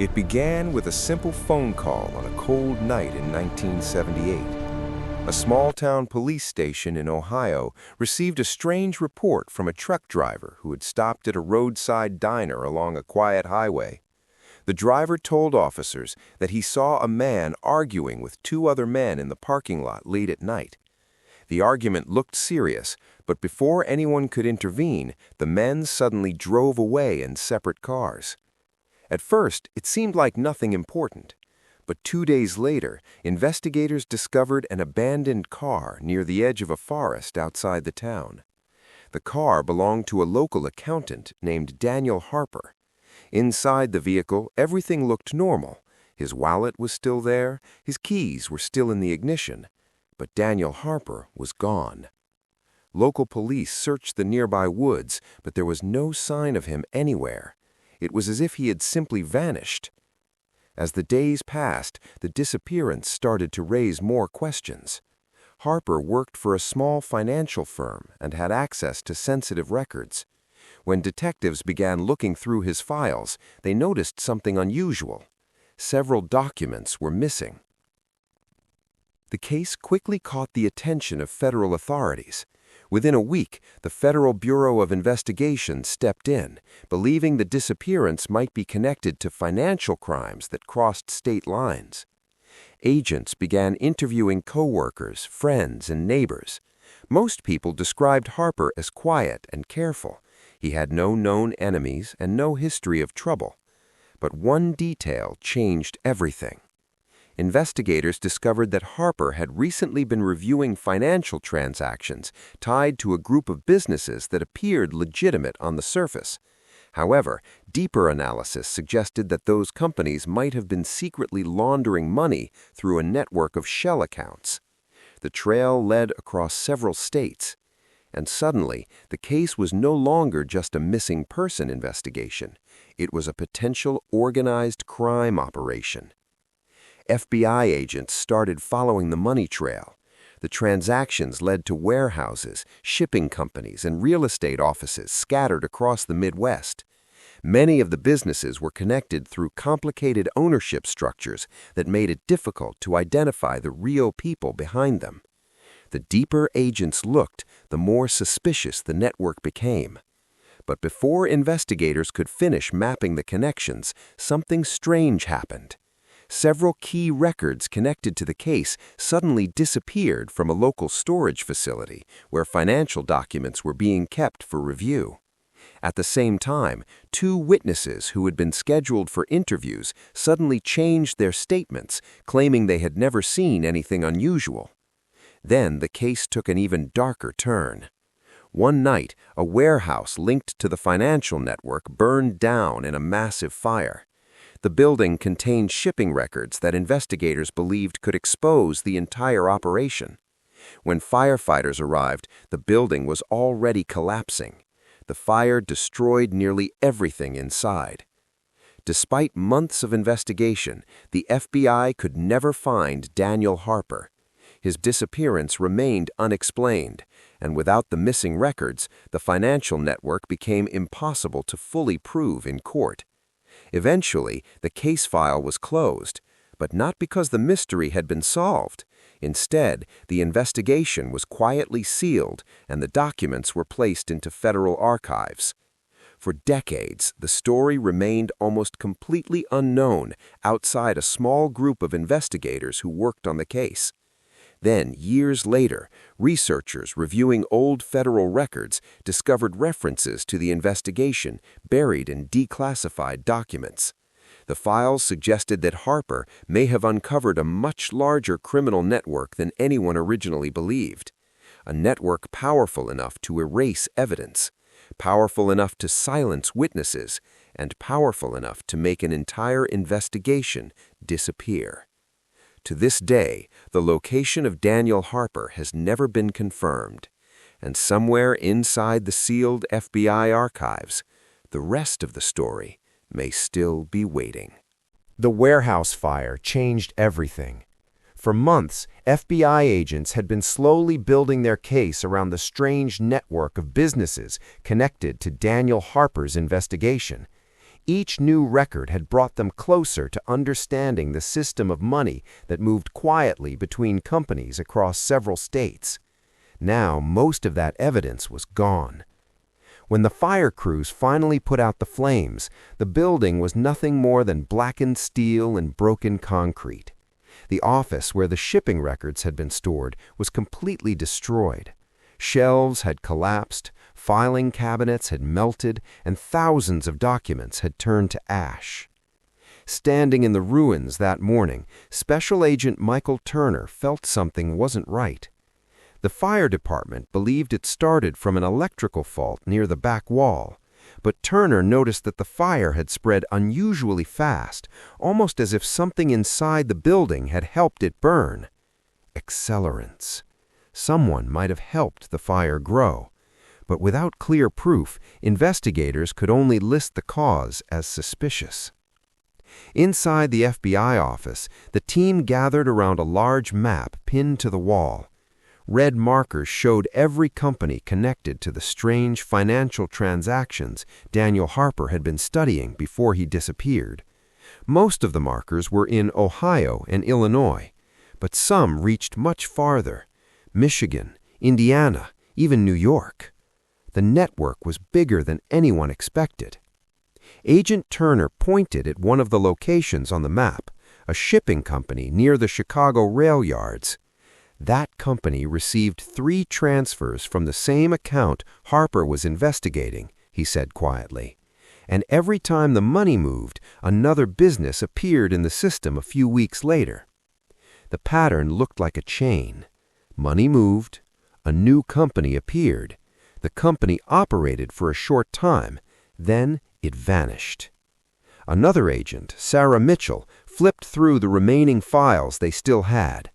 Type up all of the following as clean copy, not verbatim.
It began with a simple phone call on a cold night in 1978. A small-town police station in Ohio received a strange report from a truck driver who had stopped at a roadside diner along a quiet highway. The driver told officers that he saw a man arguing with two other men in the parking lot late at night. The argument looked serious, but before anyone could intervene, the men suddenly drove away in separate cars. At first, it seemed like nothing important. But 2 days later, investigators discovered an abandoned car near the edge of a forest outside the town. The car belonged to a local accountant named Daniel Harper. Inside the vehicle, everything looked normal. His wallet was still there, his keys were still in the ignition. But Daniel Harper was gone. Local police searched the nearby woods, but there was no sign of him anywhere. It was as if he had simply vanished. As the days passed, the disappearance started to raise more questions. Harper worked for a small financial firm and had access to sensitive records. When detectives began looking through his files, they noticed something unusual. Several documents were missing. The case quickly caught the attention of federal authorities. Within a week, the Federal Bureau of Investigation stepped in, believing the disappearance might be connected to financial crimes that crossed state lines. Agents began interviewing coworkers, friends, and neighbors. Most people described Harper as quiet and careful. He had no known enemies and no history of trouble. But one detail changed everything. Investigators discovered that Harper had recently been reviewing financial transactions tied to a group of businesses that appeared legitimate on the surface. However, deeper analysis suggested that those companies might have been secretly laundering money through a network of shell accounts. The trail led across several states. And suddenly, the case was no longer just a missing person investigation. It was a potential organized crime operation. FBI agents started following the money trail. The transactions led to warehouses, shipping companies, and real estate offices scattered across the Midwest. Many of the businesses were connected through complicated ownership structures that made it difficult to identify the real people behind them. The deeper agents looked, the more suspicious the network became. But before investigators could finish mapping the connections, something strange happened. Several key records connected to the case suddenly disappeared from a local storage facility where financial documents were being kept for review. At the same time, two witnesses who had been scheduled for interviews suddenly changed their statements, claiming they had never seen anything unusual. Then the case took an even darker turn. One night, a warehouse linked to the financial network burned down in a massive fire. The building contained shipping records that investigators believed could expose the entire operation. When firefighters arrived, the building was already collapsing. The fire destroyed nearly everything inside. Despite months of investigation, the FBI could never find Daniel Harper. His disappearance remained unexplained, and without the missing records, the financial network became impossible to fully prove in court. Eventually, the case file was closed, but not because the mystery had been solved. Instead, the investigation was quietly sealed and the documents were placed into federal archives. For decades, the story remained almost completely unknown outside a small group of investigators who worked on the case. Then, years later, researchers reviewing old federal records discovered references to the investigation buried in declassified documents. The files suggested that Harper may have uncovered a much larger criminal network than anyone originally believed. A network powerful enough to erase evidence, powerful enough to silence witnesses, and powerful enough to make an entire investigation disappear. To this day, the location of Daniel Harper has never been confirmed, and somewhere inside the sealed FBI archives, the rest of the story may still be waiting. The warehouse fire changed everything. For months, FBI agents had been slowly building their case around the strange network of businesses connected to Daniel Harper's investigation. Each new record had brought them closer to understanding the system of money that moved quietly between companies across several states. Now, most of that evidence was gone. When the fire crews finally put out the flames, the building was nothing more than blackened steel and broken concrete. The office where the shipping records had been stored was completely destroyed. Shelves had collapsed, filing cabinets had melted, and thousands of documents had turned to ash. Standing in the ruins that morning, Special Agent Michael Turner felt something wasn't right. The fire department believed it started from an electrical fault near the back wall, but Turner noticed that the fire had spread unusually fast, almost as if something inside the building had helped it burn. Accelerants. Someone might have helped the fire grow, but without clear proof, investigators could only list the cause as suspicious. Inside the FBI office, the team gathered around a large map pinned to the wall. Red markers showed every company connected to the strange financial transactions Daniel Harper had been studying before he disappeared. Most of the markers were in Ohio and Illinois, but some reached much farther: Michigan, Indiana, even New York. The network was bigger than anyone expected. Agent Turner pointed at one of the locations on the map, a shipping company near the Chicago rail yards. That company received 3 transfers from the same account Harper was investigating, he said quietly. And every time the money moved, another business appeared in the system a few weeks later. The pattern looked like a chain. Money moved, a new company appeared. The company operated for a short time, then it vanished. Another agent, Sarah Mitchell, flipped through the remaining files they still had.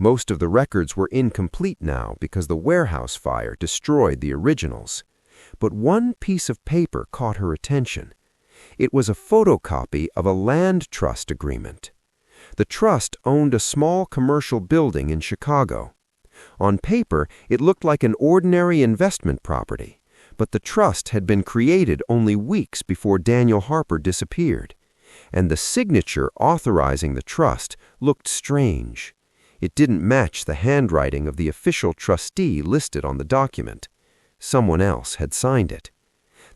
Most of the records were incomplete now because the warehouse fire destroyed the originals. But one piece of paper caught her attention. It was a photocopy of a land trust agreement. The trust owned a small commercial building in Chicago. On paper, it looked like an ordinary investment property, but the trust had been created only weeks before Daniel Harper disappeared, and the signature authorizing the trust looked strange. It didn't match the handwriting of the official trustee listed on the document. Someone else had signed it.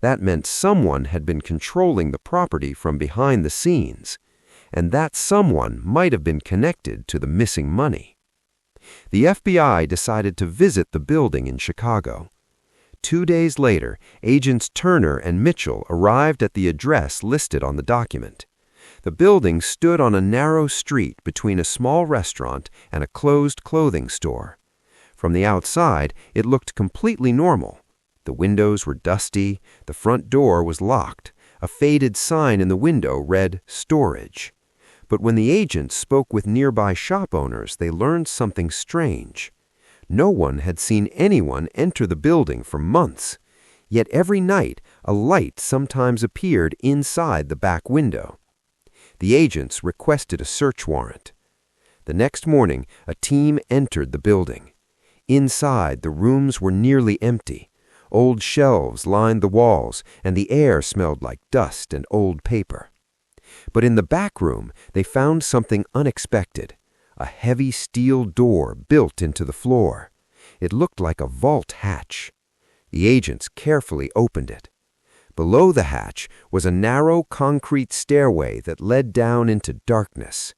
That meant someone had been controlling the property from behind the scenes, and that someone might have been connected to the missing money. The FBI decided to visit the building in Chicago. 2 days later, Agents Turner and Mitchell arrived at the address listed on the document. The building stood on a narrow street between a small restaurant and a closed clothing store. From the outside, it looked completely normal. The windows were dusty, the front door was locked, a faded sign in the window read "Storage." But when the agents spoke with nearby shop owners, they learned something strange. No one had seen anyone enter the building for months, yet every night a light sometimes appeared inside the back window. The agents requested a search warrant. The next morning, a team entered the building. Inside, the rooms were nearly empty. Old shelves lined the walls, and the air smelled like dust and old paper. But in the back room, they found something unexpected: a heavy steel door built into the floor. It looked like a vault hatch. The agents carefully opened it. Below the hatch was a narrow concrete stairway that led down into darkness.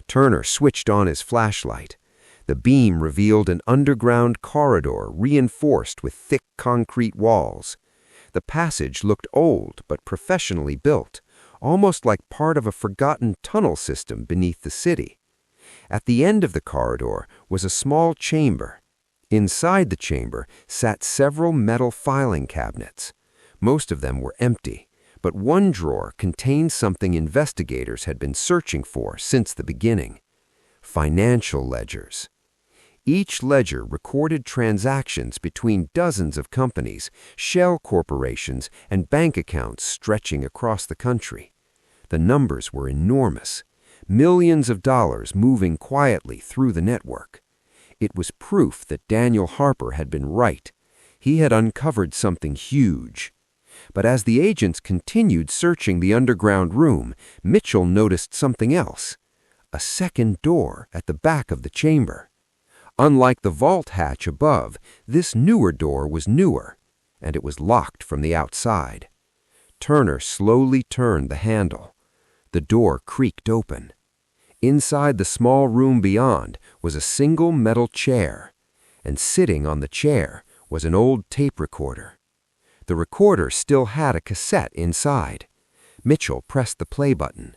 Turner switched on his flashlight. The beam revealed an underground corridor reinforced with thick concrete walls. The passage looked old but professionally built, almost like part of a forgotten tunnel system beneath the city. At the end of the corridor was a small chamber. Inside the chamber sat several metal filing cabinets. Most of them were empty, but one drawer contained something investigators had been searching for since the beginning: financial ledgers. Each ledger recorded transactions between dozens of companies, shell corporations, and bank accounts stretching across the country. The numbers were enormous, millions of dollars moving quietly through the network. It was proof that Daniel Harper had been right. He had uncovered something huge. But as the agents continued searching the underground room, Mitchell noticed something else. A second door at the back of the chamber. Unlike the vault hatch above, this newer door was newer, and it was locked from the outside. Turner slowly turned the handle. The door creaked open. Inside the small room beyond was a single metal chair, and sitting on the chair was an old tape recorder. The recorder still had a cassette inside. Mitchell pressed the play button.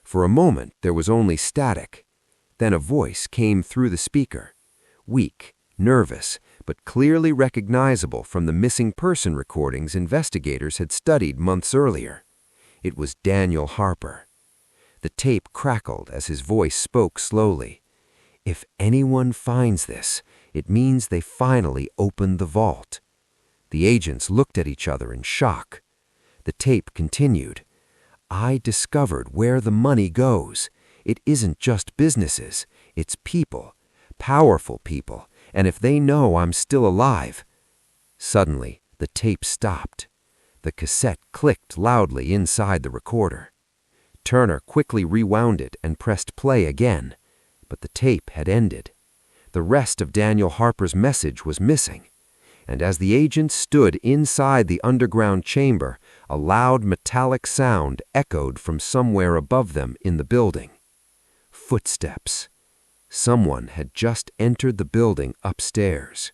For a moment there was only static. Then a voice came through the speaker. Weak, nervous, but clearly recognizable from the missing person recordings investigators had studied months earlier. It was Daniel Harper. The tape crackled as his voice spoke slowly. "If anyone finds this, it means they finally opened the vault." The agents looked at each other in shock. The tape continued. "I discovered where the money goes. It isn't just businesses, it's people. Powerful people, and if they know I'm still alive." Suddenly, the tape stopped. The cassette clicked loudly inside the recorder. Turner quickly rewound it and pressed play again, but the tape had ended. The rest of Daniel Harper's message was missing, and as the agents stood inside the underground chamber, a loud metallic sound echoed from somewhere above them in the building. Footsteps. Someone had just entered the building upstairs.